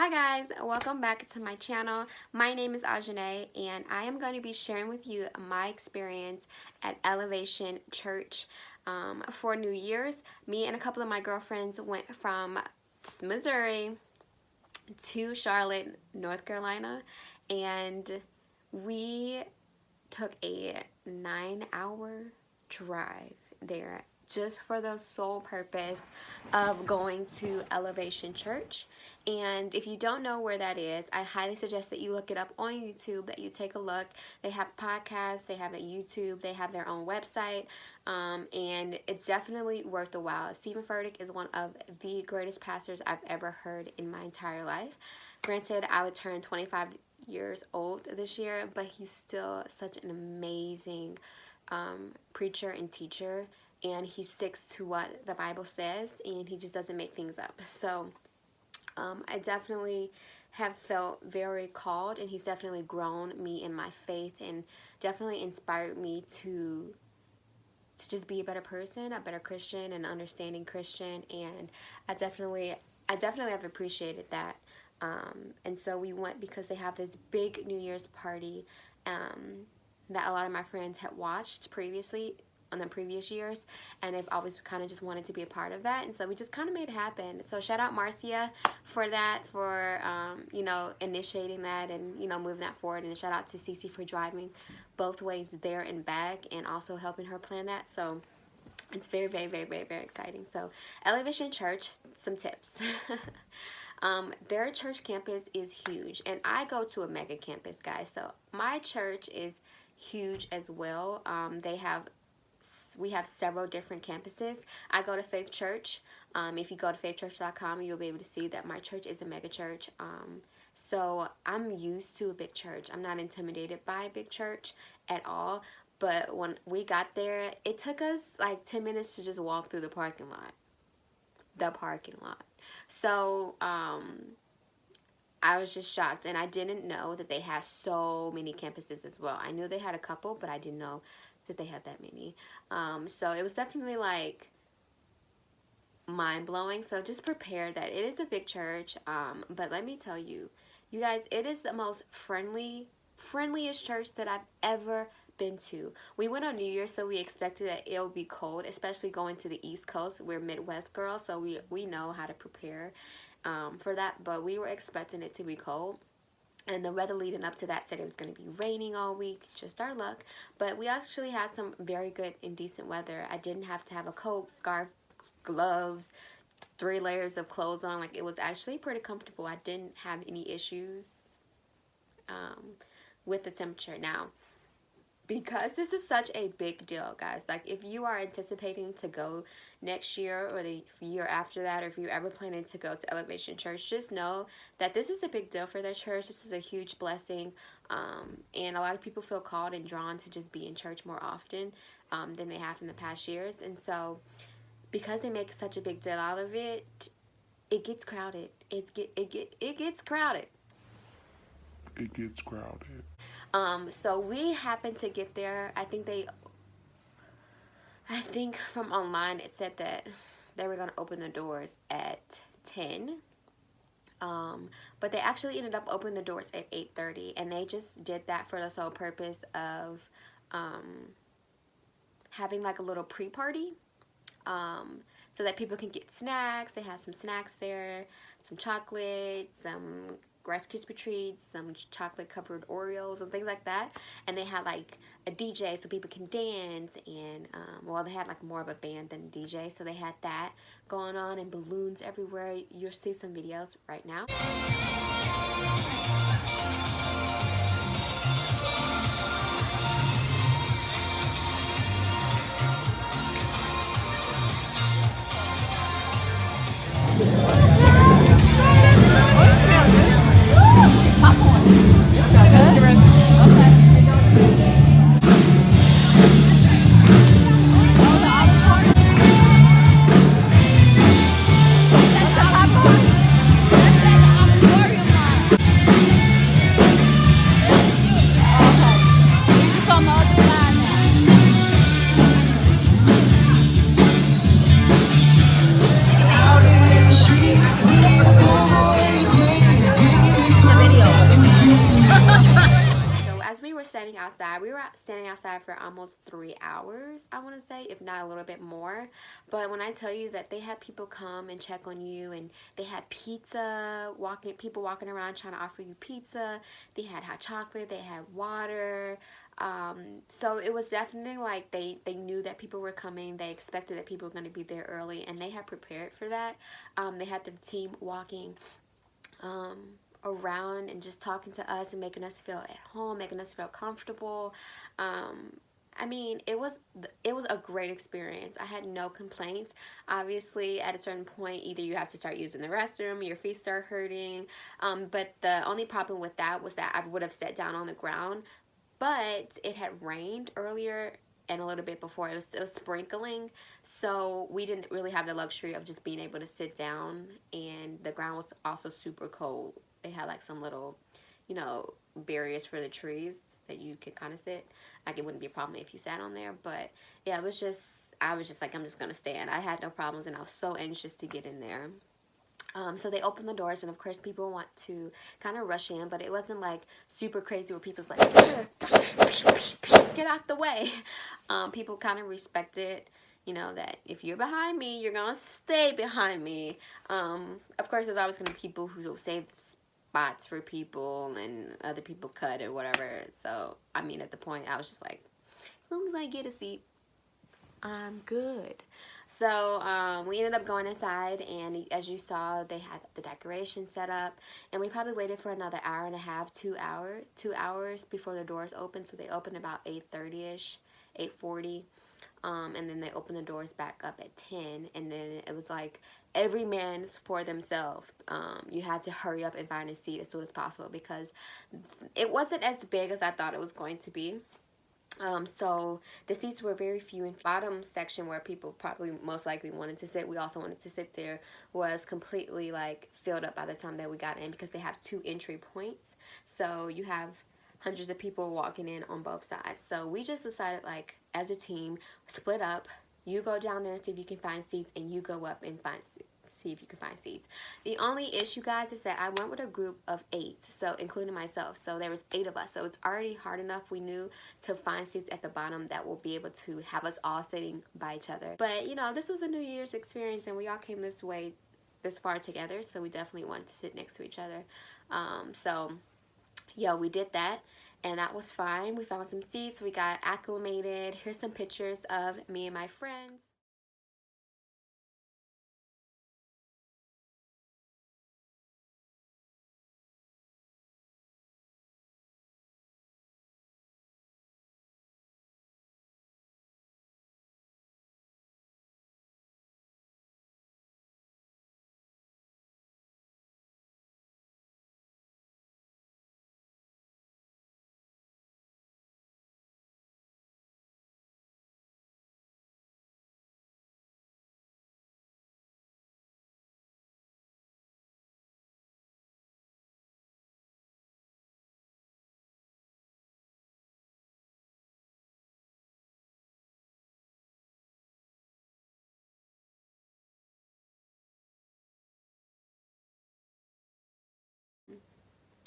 Hi guys, welcome back to my channel. My name is Ajane and I am going to be sharing with you my experience at Elevation Church for New Year's. Me and a couple of my girlfriends went from Missouri to Charlotte, North Carolina, and we took a 9-hour drive there just for the sole purpose of going to Elevation Church. And if you don't know where that is, I highly suggest that you look it up on YouTube, that you take a look. They have podcasts, they have a YouTube, they have their own website, and it's definitely worth the while. Steven Furtick is one of the greatest pastors I've ever heard in my entire life. Granted, I would turn 25 years old this year, but he's still such an amazing preacher and teacher, and he sticks to what the Bible says, and he just doesn't make things up. So I definitely have felt very called, and he's definitely grown me in my faith and definitely inspired me to just be a better person, a better Christian, an understanding Christian, and I definitely have appreciated that. And so we went because they have this big New Year's party that a lot of my friends had watched previously on the previous years, and they've always kind of just wanted to be a part of that, and so we just kind of made it happen. So shout out Marcia for that, for you know, initiating that and, you know, moving that forward, and shout out to Cece for driving both ways there and back and also helping her plan that. So it's very, very, very, very, very exciting. So Elevation Church, some tips. Their church campus is huge, and I go to a mega campus, guys, so my church is huge as well. We have several different campuses. I go to Faith Church. If you go to faithchurch.com, you'll be able to see that my church is a mega church. So I'm used to a big church. I'm not intimidated by a big church at all. But when we got there, it took us like 10 minutes to just walk through the parking lot. So I was just shocked, and I didn't know that they had so many campuses as well. I knew they had a couple, but I didn't know that they had that many. So it was definitely like mind-blowing. So just prepare that it is a big church, but let me tell you, you guys, it is the most friendliest church that I've ever been to. We went on New Year's, so we expected that it would be cold, especially going to the East Coast. We're Midwest girls, so we know how to prepare for that, but we were expecting it to be cold. And the weather leading up to that said it was going to be raining all week, just our luck. But we actually had some very good and decent weather. I didn't have to have a coat, scarf, gloves, 3 layers of clothes on. Like, it was actually pretty comfortable. I didn't have any issues with the temperature. Now, because this is such a big deal, guys, like if you are anticipating to go next year or the year after that, or if you're ever planning to go to Elevation Church, just know that this is a big deal for their church. This is a huge blessing, and a lot of people feel called and drawn to just be in church more often than they have in the past years. And so because they make such a big deal out of it, it gets crowded. It gets crowded. It gets crowded. So we happened to get there. I think from online it said that they were going to open the doors at 10. But they actually ended up opening the doors at 8:30, and they just did that for the sole purpose of having like a little pre-party, so that people can get snacks. They had some snacks there, some chocolate, some Rice Krispie treats, some chocolate covered Oreos and things like that, and they had like a DJ so people can dance, and well, they had like more of a band than a DJ, so they had that going on, and balloons everywhere. You'll see some videos right now. standing outside. We were standing outside for almost 3 hours, I want to say, if not a little bit more. But when I tell you that they had people come and check on you, and they had pizza, people walking around trying to offer you pizza. They had hot chocolate. They had water. So it was definitely like they knew that people were coming. They expected that people were going to be there early, and they had prepared for that. They had their team walking around and just talking to us and making us feel at home, making us feel comfortable. I mean, it was a great experience. I had no complaints. Obviously, at a certain point, either you have to start using the restroom, your feet start hurting. But the only problem with that was that I would have sat down on the ground. But it had rained earlier and a little bit before. It was sprinkling, so we didn't really have the luxury of just being able to sit down. And the ground was also super cold. They had like some little, you know, barriers for the trees that you could kind of sit. Like, it wouldn't be a problem if you sat on there. But yeah, I was just like, I'm just gonna stand. I had no problems, and I was so anxious to get in there. So they opened the doors, and of course people want to kind of rush in, but it wasn't like super crazy where people's like, get out the way. People kind of respected, you know, that if you're behind me, you're gonna stay behind me. Of course, there's always gonna be people who save spots for people, and other people cut or whatever. So I mean, at the point, I was just like, as long as I get a seat, I'm good. So we ended up going inside, and as you saw, they had the decoration set up, and we probably waited for another hour and a half, 2 hours before the doors opened. So they opened about 8:30ish, 8:40, and then they opened the doors back up at 10, and then it was like every man's for themselves. You had to hurry up and find a seat as soon as possible because it wasn't as big as I thought it was going to be. So the seats were very few, and bottom section where people probably most likely wanted to sit, we also wanted to sit there, was completely like filled up by the time that we got in, because they have 2 entry points. So you have hundreds of people walking in on both sides. So we just decided, like, as a team, split up. You go down there and see if you can find seats, and you go up and see if you can find seats. The only issue, guys, is that I went with a group of 8, so including myself. So there was 8 of us. So it's already hard enough, we knew, to find seats at the bottom that will be able to have us all sitting by each other. But you know, this was a New Year's experience, and we all came this far together, so we definitely wanted to sit next to each other. So yeah, we did that, and that was fine. We found some seats, we got acclimated. Here's some pictures of me and my friends.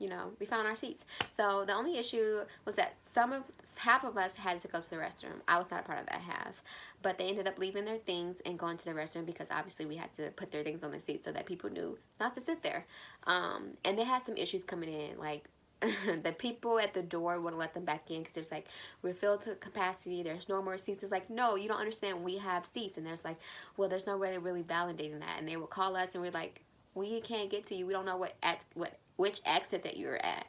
You know, we found our seats. So the only issue was that half of us had to go to the restroom. I was not a part of that half, but they ended up leaving their things and going to the restroom, because obviously we had to put their things on the seat so that people knew not to sit there. And they had some issues coming in, like the people at the door wouldn't let them back in, because there's like, we're filled to capacity, there's no more seats. It's like, no, you don't understand, we have seats. And there's like, well, there's no way they're really validating that. And they would call us, and we're like, we can't get to you, we don't know which exit that you were at.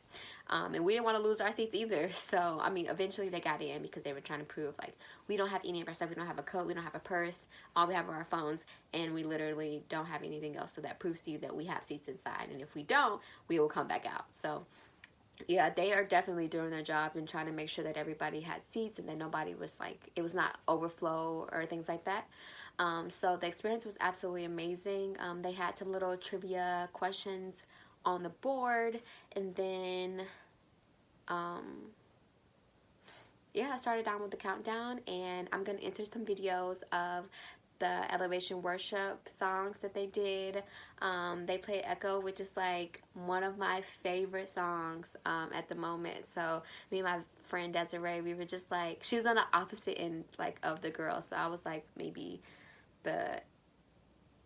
And we didn't want to lose our seats either. So I mean, eventually they got in, because they were trying to prove, like, we don't have any of our stuff. We don't have a coat, we don't have a purse, all we have are our phones, and we literally don't have anything else. So that proves to you that we have seats inside, and if we don't, we will come back out. So yeah, they are definitely doing their job and trying to make sure that everybody had seats, and that nobody was like, it was not overflow or things like that. So the experience was absolutely amazing. They had some little trivia questions on the board, and then yeah, I started down with the countdown, and I'm gonna enter some videos of the Elevation worship songs that they did. They played Echo, which is like one of my favorite songs at the moment. So me and my friend Desiree, we were just like, she was on the opposite end like of the girls, so I was like maybe the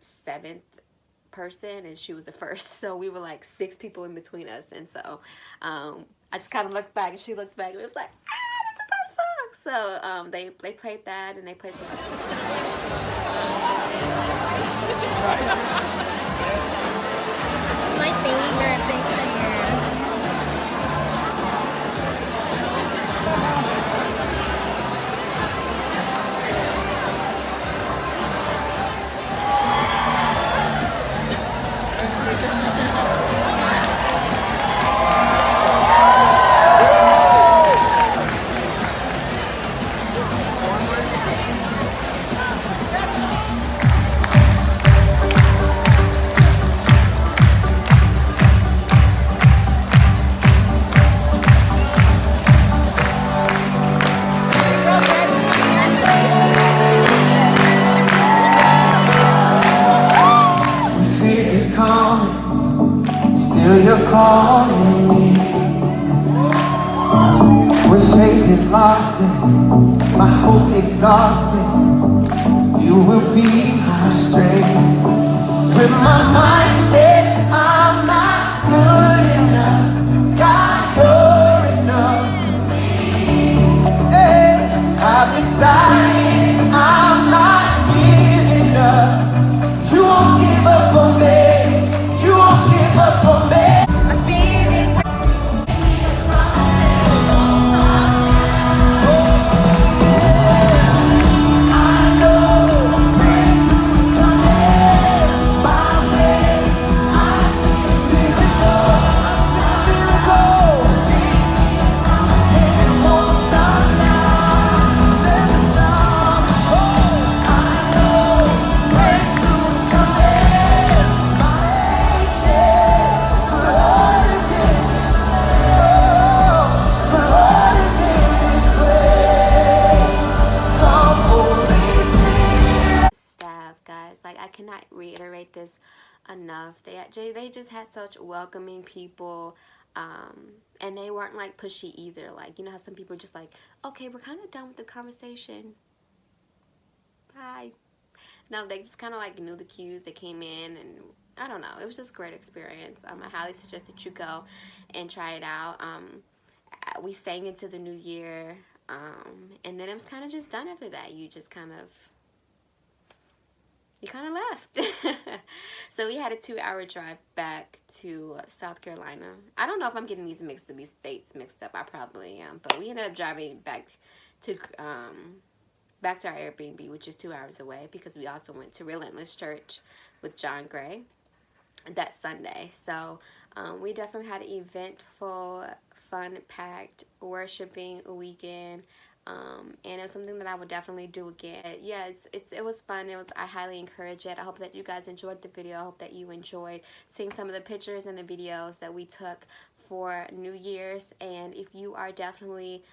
7th person and she was the first, so we were like 6 people in between us. And so I just kind of looked back and she looked back and it was like, ah, this is our song. So they played that, and they played some other This is my favorite big singer. Fear is calling, still you're calling me. When faith is lost and my hope exhausted, you will be my strength. When my mind says I'm not good enough, God, you're enough. Hey, I've decided I'm not giving up. You won't give up on me. You won't give up on me. staff, guys. Like, I cannot reiterate this enough. They just had such welcoming people, and they weren't like pushy either. Like, you know how some people are just like, okay, we're kind of done with the conversation, bye. No, they just kind of like knew the cues. They came in, and I don't know, it was just a great experience. I highly suggest that you go and try it out. We sang into the new year, and then it was kind of just done after that. You kind of left. So we had a 2-hour drive back to South Carolina. I don't know if I'm getting these states mixed up. I probably am. But we ended up driving back to our Airbnb, which is 2 hours away, because we also went to Relentless Church with John Gray that Sunday. So we definitely had an eventful, fun-packed, worshiping weekend. And it was something that I would definitely do again. Yeah, it was fun. I highly encourage it. I hope that you guys enjoyed the video. I hope that you enjoyed seeing some of the pictures and the videos that we took for New Year's. And if you are definitely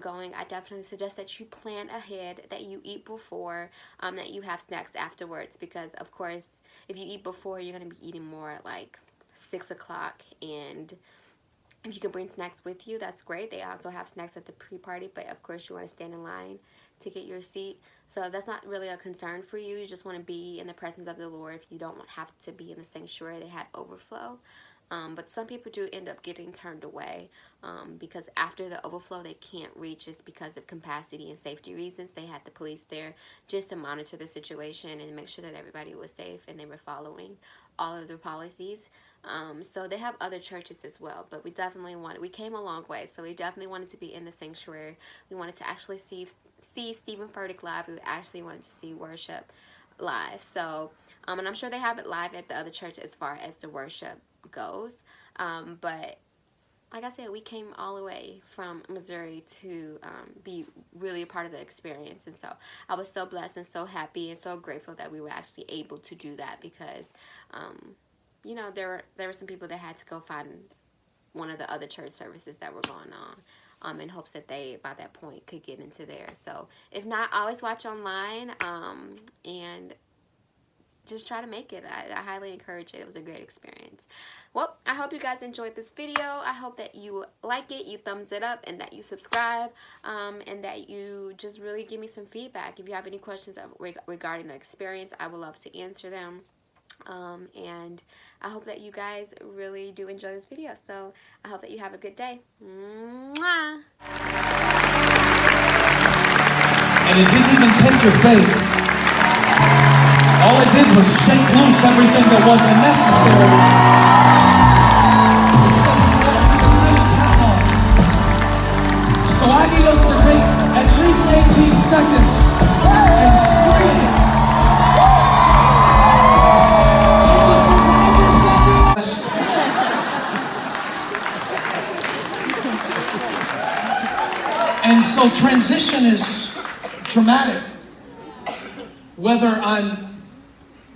going, I definitely suggest that you plan ahead, that you eat before, that you have snacks afterwards, because of course if you eat before, you're going to be eating more at like 6 o'clock, and if you can bring snacks with you, that's great. They also have snacks at the pre-party, but of course you want to stand in line to get your seat. So if that's not really a concern for you, you just want to be in the presence of the Lord. If you don't have to be in the sanctuary, they had overflow. But some people do end up getting turned away because after the overflow, they can't reach just because of capacity and safety reasons. They had the police there just to monitor the situation and make sure that everybody was safe and they were following all of the policies. So they have other churches as well, but we came a long way, so we definitely wanted to be in the sanctuary. We wanted to actually see Stephen Furtick live. We actually wanted to see worship live. So, and I'm sure they have it live at the other church as far as the worship goes. But like I said, we came all the way from Missouri to be really a part of the experience. And so I was so blessed and so happy and so grateful that we were actually able to do that, because you know, there were some people that had to go find one of the other church services that were going on in hopes that they, by that point, could get into there. So if not, always watch online and just try to make it. I highly encourage it. It was a great experience. well, I hope you guys enjoyed this video. I hope that you like it, you thumbs it up, and that you subscribe, and that you just really give me some feedback. If you have any questions regarding the experience, I would love to answer them. And I hope that you guys really do enjoy this video. So I hope that you have a good day. Mwah! And it didn't even take your faith. All it did was shake loose everything that wasn't necessary. It said what you can really count on. So I need us to take at least 18 seconds and scream. And so transition is traumatic. Whether I'm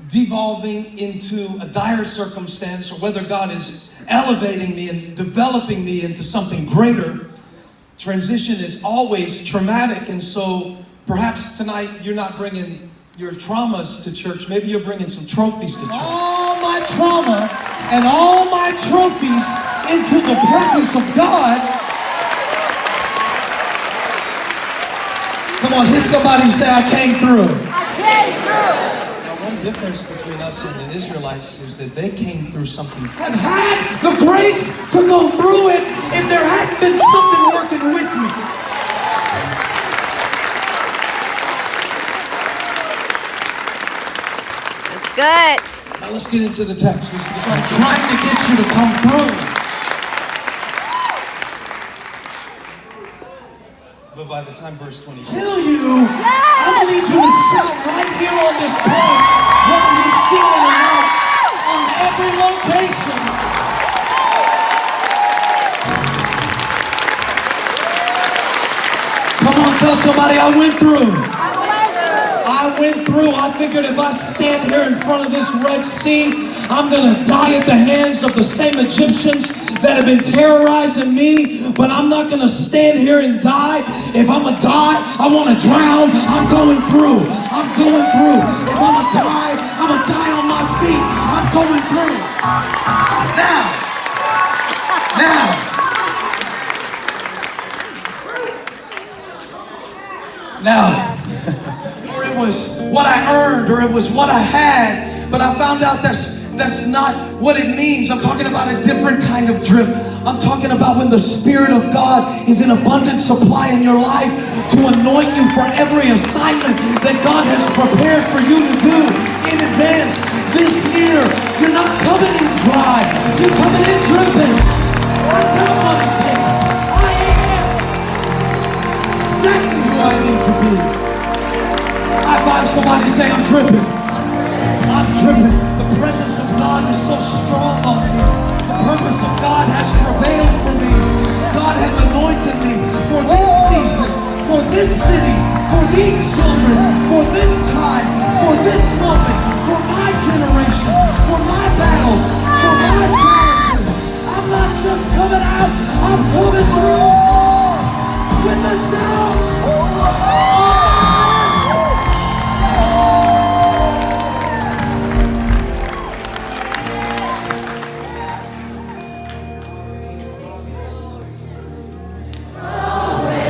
devolving into a dire circumstance or whether God is elevating me and developing me into something greater, transition is always traumatic. And so perhaps tonight you're not bringing your traumas to church. Maybe you're bringing some trophies to church. All my trauma and all my trophies into the presence of God. Come on, hit somebody and say, I came through. I came through. Now, one difference between us and the Israelites is that they came through something. Have had the grace to go through it if there hadn't been something working with me. That's good. Now let's get into the text. So I'm trying to get you to come through. But by the time verse 20 kill you, I'm gonna need you to shout right here on this point, whether you feel it or not, on every location. Come on, tell somebody I went through. I figured if I stand here in front of this Red Sea, I'm gonna die at the hands of the same Egyptians that have been terrorizing me, but I'm not gonna stand here and die. If I'm gonna die, I wanna drown. I'm going through. If I'm gonna die, I'm gonna die on my feet. I'm going through. Now, or it was what I earned, or it was what I had, but I found out that's not what it means. I'm talking about a different kind of drip. I'm talking about when the Spirit of God is in abundant supply in your life to anoint you for every assignment that God has prepared for you to do in advance. This year, you're not coming in dry. You're coming in dripping. I got what it takes. I am exactly who I need to be. High five somebody, say I'm dripping. I'm dripping. The presence of God is so strong on me. The purpose of God has prevailed for me. God has anointed me for this season, for this city, for these children, for this time, for this moment, for my generation, for my battles, for my challenges. I'm not just coming out, I'm coming through with a shout.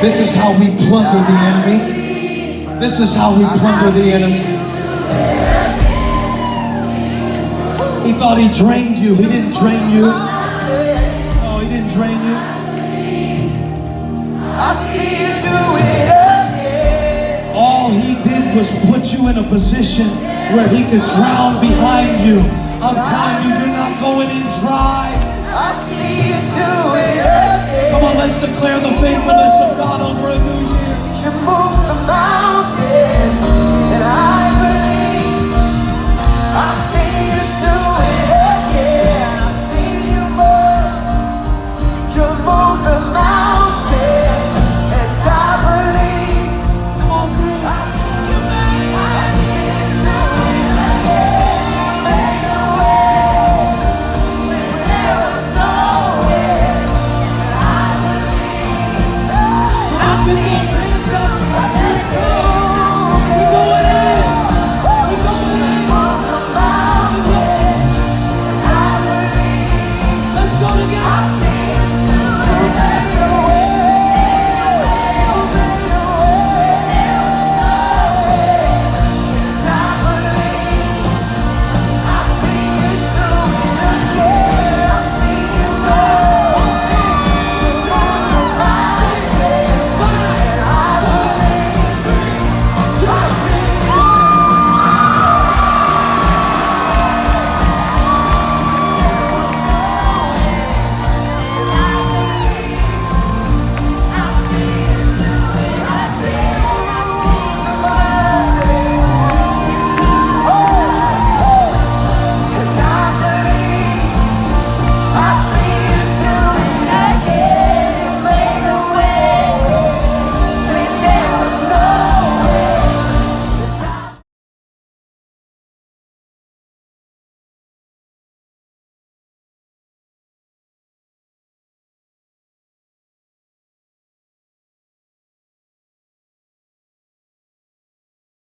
This is how we plunder the enemy. This is how we plunder the enemy. He thought he drained you. He didn't drain you. No, he didn't drain you. I see you do it again. All he did was put you in a position where he could drown behind you. I'm telling you, you're not going in dry. I see you do it again. Come on, let's declare the faithfulness of God over a new year. You move the mountains.